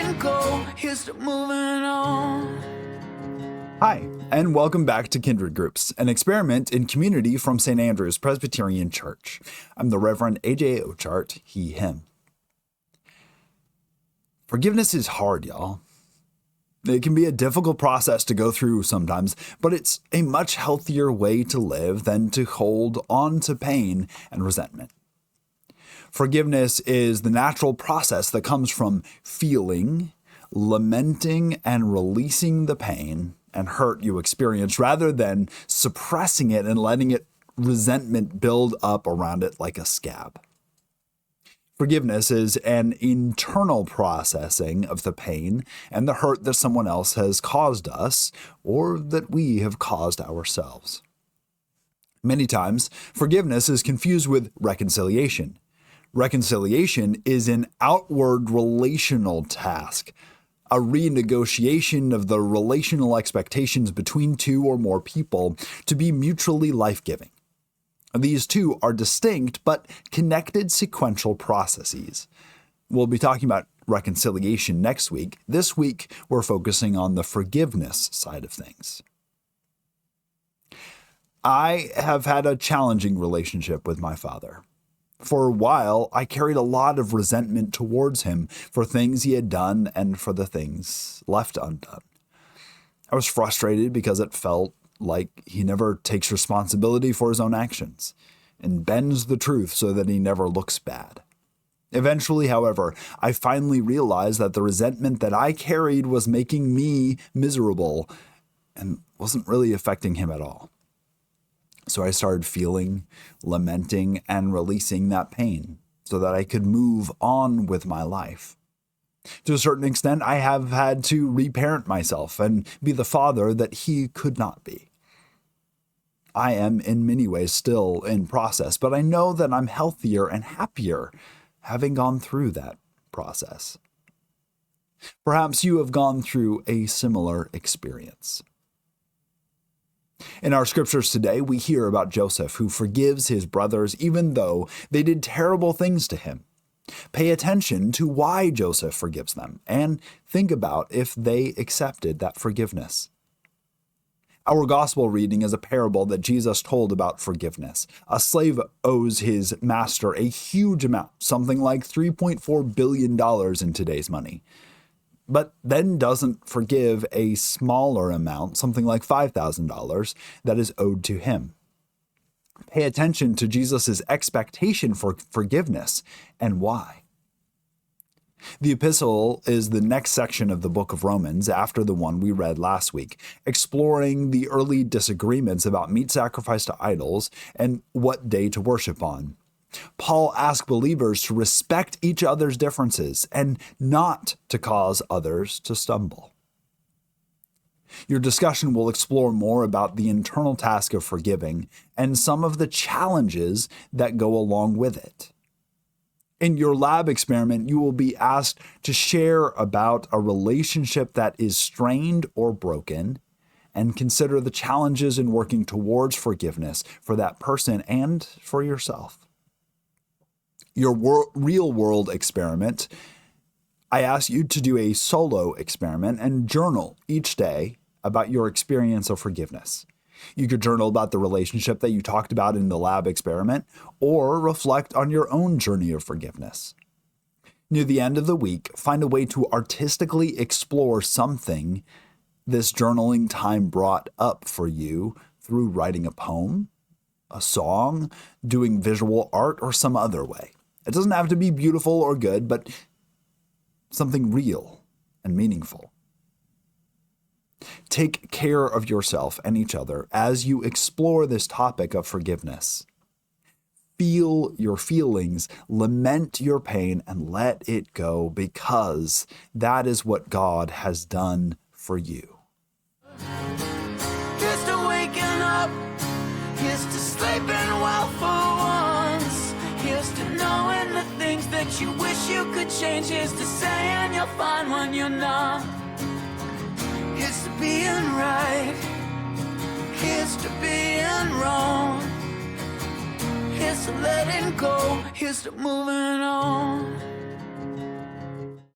letting go. Here's to moving on. Hi, and welcome back to Kindred Groups, an experiment in community from St. Andrew's Presbyterian Church. I'm the Reverend A.J. Ochart, he, him. Forgiveness is hard, y'all. It can be a difficult process to go through sometimes, but it's a much healthier way to live than to hold on to pain and resentment. Forgiveness is the natural process that comes from feeling, lamenting, and releasing the pain and hurt you experience rather than suppressing it and letting resentment build up around it like a scab. Forgiveness is an internal processing of the pain and the hurt that someone else has caused us or that we have caused ourselves. Many times, forgiveness is confused with reconciliation. Reconciliation is an outward relational task, a renegotiation of the relational expectations between two or more people to be mutually life-giving. These two are distinct but connected sequential processes. We'll be talking about reconciliation next week. This week, we're focusing on the forgiveness side of things. I have had a challenging relationship with my father. For a while, I carried a lot of resentment towards him for things he had done and for the things left undone. I was frustrated because it felt like he never takes responsibility for his own actions and bends the truth so that he never looks bad. Eventually, however, I finally realized that the resentment that I carried was making me miserable and wasn't really affecting him at all. So I started feeling, lamenting, and releasing that pain so that I could move on with my life. To a certain extent, I have had to reparent myself and be the father that he could not be. I am in many ways still in process, but I know that I'm healthier and happier having gone through that process. Perhaps you have gone through a similar experience. In our scriptures today, we hear about Joseph, who forgives his brothers even though they did terrible things to him. Pay attention to why Joseph forgives them and think about if they accepted that forgiveness. Our gospel reading is a parable that Jesus told about forgiveness. A slave owes his master a huge amount, something like $3.4 billion in today's money, but then doesn't forgive a smaller amount, something like $5,000, that is owed to him. Pay attention to Jesus' expectation for forgiveness and why. The epistle is the next section of the book of Romans after the one we read last week, exploring the early disagreements about meat sacrificed to idols and what day to worship on. Paul asks believers to respect each other's differences and not to cause others to stumble. Your discussion will explore more about the internal task of forgiving and some of the challenges that go along with it. In your lab experiment, you will be asked to share about a relationship that is strained or broken and consider the challenges in working towards forgiveness for that person and for yourself. Your real-world experiment, I ask you to do a solo experiment and journal each day about your experience of forgiveness. You could journal about the relationship that you talked about in the lab experiment, or reflect on your own journey of forgiveness. Near the end of the week, find a way to artistically explore something this journaling time brought up for you through writing a poem, a song, doing visual art, or some other way. It doesn't have to be beautiful or good, but something real and meaningful. Take care of yourself and each other as you explore this topic of forgiveness. Feel your feelings, lament your pain, and let it go, because that is what God has done for you. Here's to waking up. Here's to sleeping well for once. Here's to knowing the things that you wish you could change. Here's to saying you're fine when you're not. Here's to being right. Here's to being wrong. Here's to letting go. Here's to moving on.